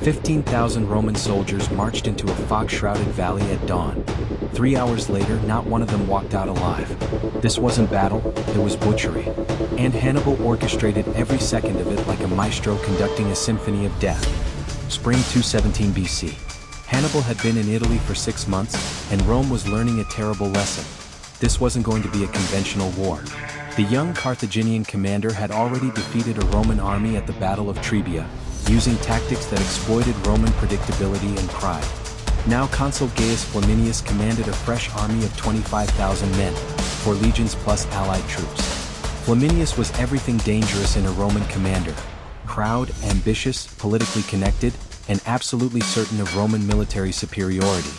15,000 Roman soldiers marched into a fog-shrouded valley at dawn. 3 hours later, not one of them walked out alive. This wasn't battle, it was butchery. And Hannibal orchestrated every second of it like a maestro conducting a symphony of death. Spring 217 BC. Hannibal had been in Italy for 6 months, and Rome was learning a terrible lesson. This wasn't going to be a conventional war. The young Carthaginian commander had already defeated a Roman army at the Battle of Trebia, using tactics that exploited Roman predictability and pride. Now Consul Gaius Flaminius commanded a fresh army of 25,000 men, 4 legions plus allied troops. Flaminius was everything dangerous in a Roman commander: proud, ambitious, politically connected, and absolutely certain of Roman military superiority.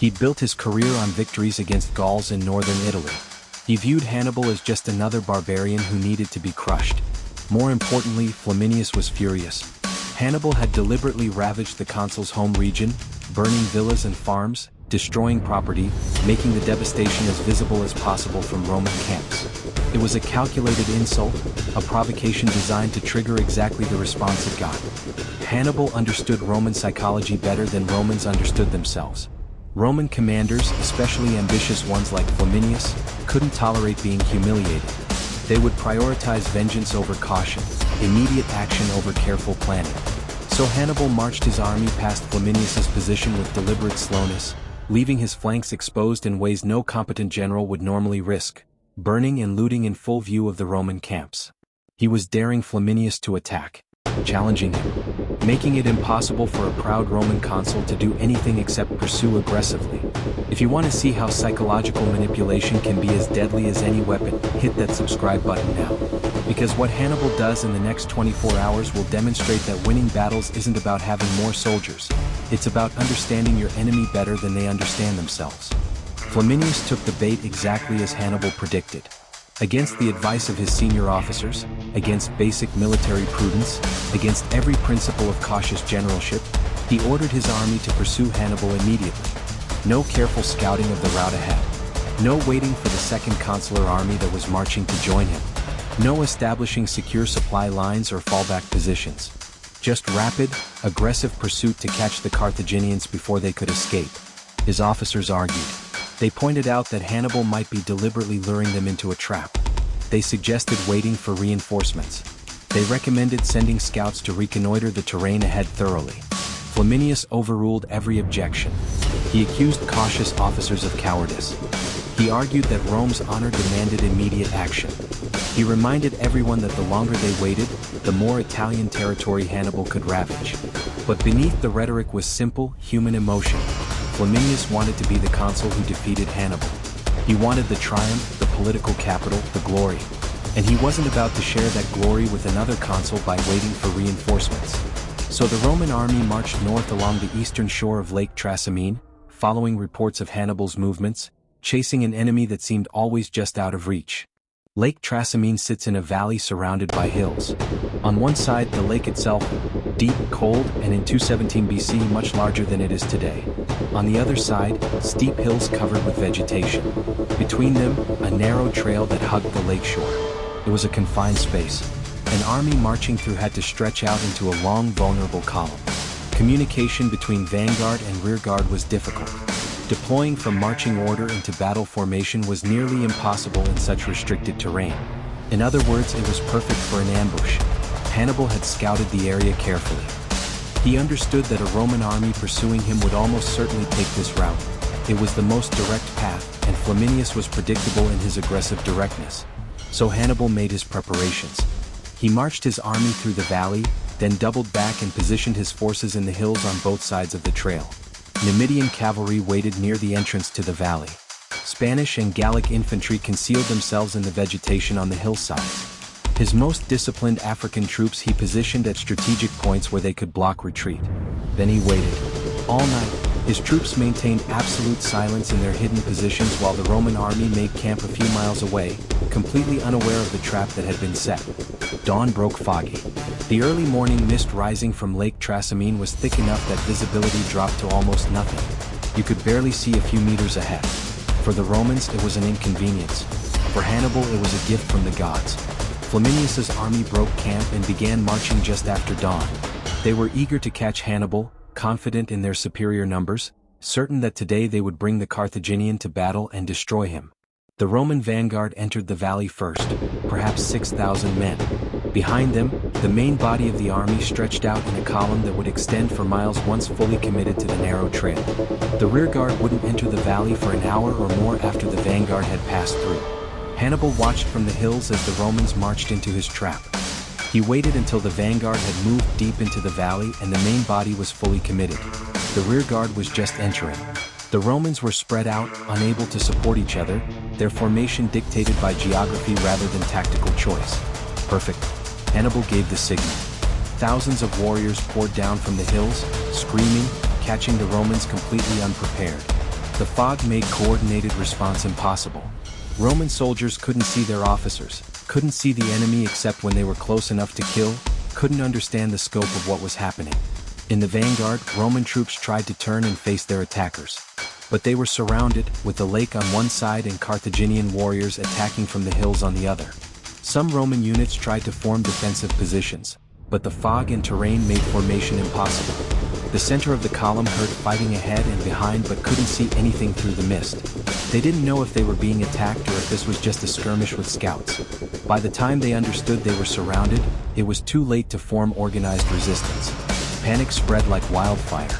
He'd built his career on victories against Gauls in northern Italy. He viewed Hannibal as just another barbarian who needed to be crushed. More importantly, Flaminius was furious. Hannibal had deliberately ravaged the consul's home region, burning villas and farms, destroying property, making the devastation as visible as possible from Roman camps. It was a calculated insult, a provocation designed to trigger exactly the response it got. Hannibal understood Roman psychology better than Romans understood themselves. Roman commanders, especially ambitious ones like Flaminius, couldn't tolerate being humiliated. They would prioritize vengeance over caution, immediate action over careful planning. So Hannibal marched his army past Flaminius's position with deliberate slowness, leaving his flanks exposed in ways no competent general would normally risk, burning and looting in full view of the Roman camps. He was daring Flaminius to attack, challenging him, making it impossible for a proud Roman consul to do anything except pursue aggressively. If you want to see how psychological manipulation can be as deadly as any weapon, hit that subscribe button now. Because what Hannibal does in the next 24 hours will demonstrate that winning battles isn't about having more soldiers. It's about understanding your enemy better than they understand themselves. Flaminius took the bait exactly as Hannibal predicted. Against the advice of his senior officers, against basic military prudence, against every principle of cautious generalship, he ordered his army to pursue Hannibal immediately. No careful scouting of the route ahead. No waiting for the second consular army that was marching to join him. No establishing secure supply lines or fallback positions. Just rapid, aggressive pursuit to catch the Carthaginians before they could escape. His officers argued. They pointed out that Hannibal might be deliberately luring them into a trap. They suggested waiting for reinforcements. They recommended sending scouts to reconnoiter the terrain ahead thoroughly. Flaminius overruled every objection. He accused cautious officers of cowardice. He argued that Rome's honor demanded immediate action. He reminded everyone that the longer they waited, the more Italian territory Hannibal could ravage. But beneath the rhetoric was simple, human emotion. Flaminius wanted to be the consul who defeated Hannibal. He wanted the triumph, the political capital, the glory. And he wasn't about to share that glory with another consul by waiting for reinforcements. So the Roman army marched north along the eastern shore of Lake Trasimene, following reports of Hannibal's movements, chasing an enemy that seemed always just out of reach. Lake Trasimene sits in a valley surrounded by hills. On one side, the lake itself, deep, cold, and in 217 BC much larger than it is today. On the other side, steep hills covered with vegetation. Between them, a narrow trail that hugged the lakeshore. It was a confined space. An army marching through had to stretch out into a long, vulnerable column. Communication between vanguard and rearguard was difficult. Deploying from marching order into battle formation was nearly impossible in such restricted terrain. In other words, it was perfect for an ambush. Hannibal had scouted the area carefully. He understood that a Roman army pursuing him would almost certainly take this route. It was the most direct path, and Flaminius was predictable in his aggressive directness. So Hannibal made his preparations. He marched his army through the valley, then doubled back and positioned his forces in the hills on both sides of the trail. Numidian cavalry waited near the entrance to the valley. Spanish and Gallic infantry concealed themselves in the vegetation on the hillsides. His most disciplined African troops he positioned at strategic points where they could block retreat. Then he waited. All night, his troops maintained absolute silence in their hidden positions while the Roman army made camp a few miles away, completely unaware of the trap that had been set. Dawn broke foggy. The early morning mist rising from Lake Trasimene was thick enough that visibility dropped to almost nothing. You could barely see a few meters ahead. For the Romans, it was an inconvenience. For Hannibal, it was a gift from the gods. Flaminius's army broke camp and began marching just after dawn. They were eager to catch Hannibal, confident in their superior numbers, certain that today they would bring the Carthaginian to battle and destroy him. The Roman vanguard entered the valley first, perhaps 6,000 men. Behind them, the main body of the army stretched out in a column that would extend for miles once fully committed to the narrow trail. The rearguard wouldn't enter the valley for an hour or more after the vanguard had passed through. Hannibal watched from the hills as the Romans marched into his trap. He waited until the vanguard had moved deep into the valley and the main body was fully committed. The rearguard was just entering. The Romans were spread out, unable to support each other, their formation dictated by geography rather than tactical choice. Perfect. Hannibal gave the signal. Thousands of warriors poured down from the hills, screaming, catching the Romans completely unprepared. The fog made coordinated response impossible. Roman soldiers couldn't see their officers, couldn't see the enemy except when they were close enough to kill, couldn't understand the scope of what was happening. In the vanguard, Roman troops tried to turn and face their attackers. But they were surrounded, with the lake on one side and Carthaginian warriors attacking from the hills on the other. Some Roman units tried to form defensive positions, but the fog and terrain made formation impossible. The center of the column heard fighting ahead and behind but couldn't see anything through the mist. They didn't know if they were being attacked or if this was just a skirmish with scouts. By the time they understood they were surrounded, it was too late to form organized resistance. Panic spread like wildfire.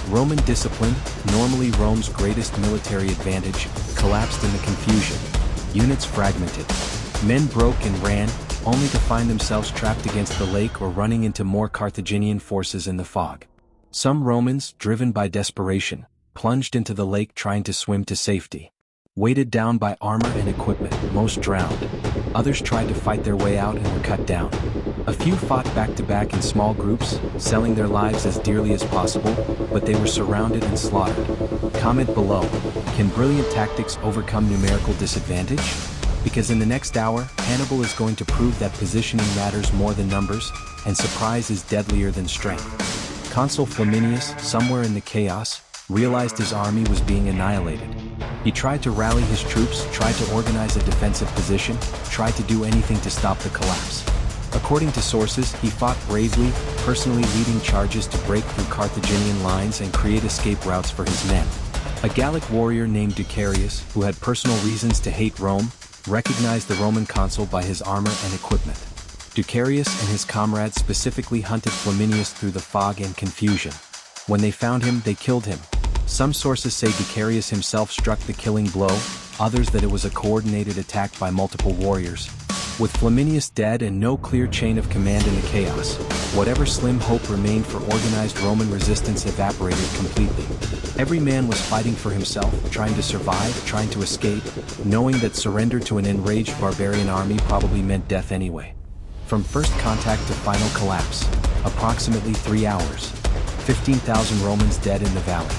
Roman discipline, normally Rome's greatest military advantage, collapsed in the confusion. Units fragmented. Men broke and ran, only to find themselves trapped against the lake or running into more Carthaginian forces in the fog. Some Romans, driven by desperation, plunged into the lake trying to swim to safety. Weighted down by armor and equipment, most drowned. Others tried to fight their way out and were cut down. A few fought back-to-back in small groups, selling their lives as dearly as possible, but they were surrounded and slaughtered. Comment below, can brilliant tactics overcome numerical disadvantage? Because in the next hour, Hannibal is going to prove that positioning matters more than numbers, and surprise is deadlier than strength. Consul Flaminius, somewhere in the chaos, realized his army was being annihilated. He tried to rally his troops, tried to organize a defensive position, tried to do anything to stop the collapse. According to sources, he fought bravely, personally leading charges to break through Carthaginian lines and create escape routes for his men. A Gallic warrior named Ducarius, who had personal reasons to hate Rome, recognized the Roman consul by his armor and equipment. Ducarius and his comrades specifically hunted Flaminius through the fog and confusion. When they found him, they killed him. Some sources say Ducarius himself struck the killing blow, others that it was a coordinated attack by multiple warriors. With Flaminius dead and no clear chain of command in the chaos, whatever slim hope remained for organized Roman resistance evaporated completely. Every man was fighting for himself, trying to survive, trying to escape, knowing that surrender to an enraged barbarian army probably meant death anyway. From first contact to final collapse, approximately 3 hours. 15,000 Romans dead in the valley.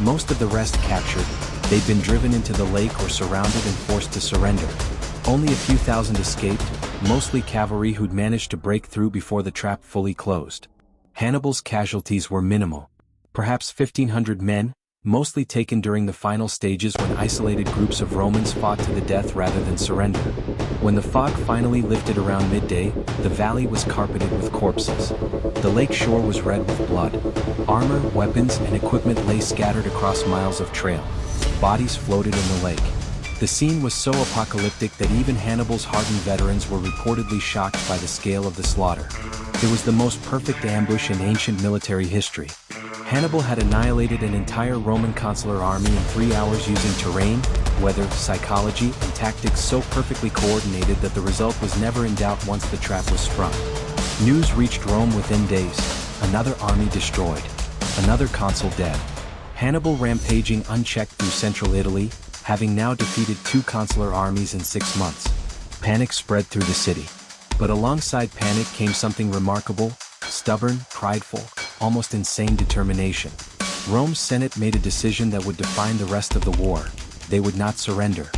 Most of the rest captured, they'd been driven into the lake or surrounded and forced to surrender. Only a few thousand escaped, mostly cavalry who'd managed to break through before the trap fully closed. Hannibal's casualties were minimal. Perhaps 1,500 men, mostly taken during the final stages when isolated groups of Romans fought to the death rather than surrender. When the fog finally lifted around midday, the valley was carpeted with corpses. The lake shore was red with blood. Armor, weapons, and equipment lay scattered across miles of trail. Bodies floated in the lake. The scene was so apocalyptic that even Hannibal's hardened veterans were reportedly shocked by the scale of the slaughter. It was the most perfect ambush in ancient military history. Hannibal had annihilated an entire Roman consular army in 3 hours using terrain, weather, psychology, and tactics so perfectly coordinated that the result was never in doubt once the trap was sprung. News reached Rome within days. Another army destroyed. Another consul dead. Hannibal rampaging unchecked through central Italy, having now defeated 2 consular armies in 6 months. Panic spread through the city. But alongside panic came something remarkable, stubborn, prideful, almost insane determination. Rome's Senate made a decision that would define the rest of the war. They would not surrender.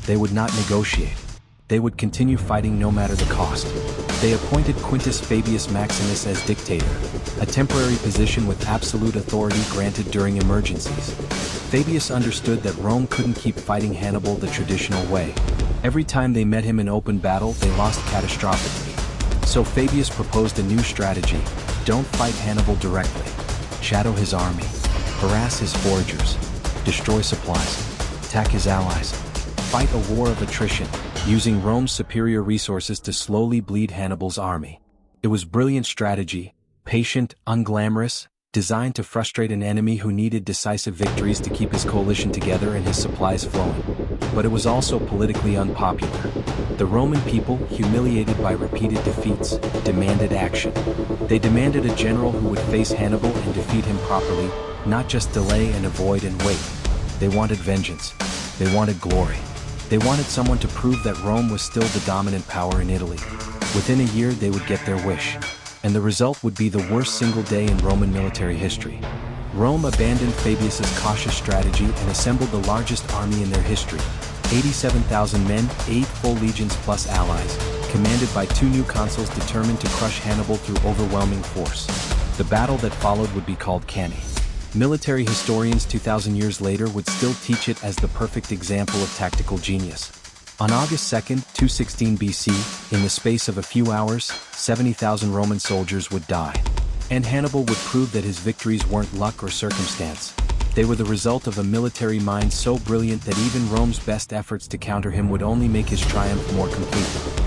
They would not negotiate. They would continue fighting no matter the cost. They appointed Quintus Fabius Maximus as dictator, a temporary position with absolute authority granted during emergencies. Fabius understood that Rome couldn't keep fighting Hannibal the traditional way. Every time they met him in open battle, they lost catastrophically. So Fabius proposed a new strategy: Don't fight Hannibal directly. Shadow his army. Harass his foragers. Destroy supplies. Attack his allies. Fight a war of attrition, using Rome's superior resources to slowly bleed Hannibal's army. It was brilliant strategy, patient, unglamorous, designed to frustrate an enemy who needed decisive victories to keep his coalition together and his supplies flowing. But it was also politically unpopular. The Roman people, humiliated by repeated defeats, demanded action. They demanded a general who would face Hannibal and defeat him properly, not just delay and avoid and wait. They wanted vengeance. They wanted glory. They wanted someone to prove that Rome was still the dominant power in Italy. Within a year they would get their wish. And the result would be the worst single day in Roman military history. Rome abandoned Fabius's cautious strategy and assembled the largest army in their history. 87,000 men, 8 full legions plus allies, commanded by 2 new consuls determined to crush Hannibal through overwhelming force. The battle that followed would be called Cannae. Military historians 2,000 years later would still teach it as the perfect example of tactical genius. On August 2, 216 BC, in the space of a few hours, 70,000 Roman soldiers would die. And Hannibal would prove that his victories weren't luck or circumstance. They were the result of a military mind so brilliant that even Rome's best efforts to counter him would only make his triumph more complete.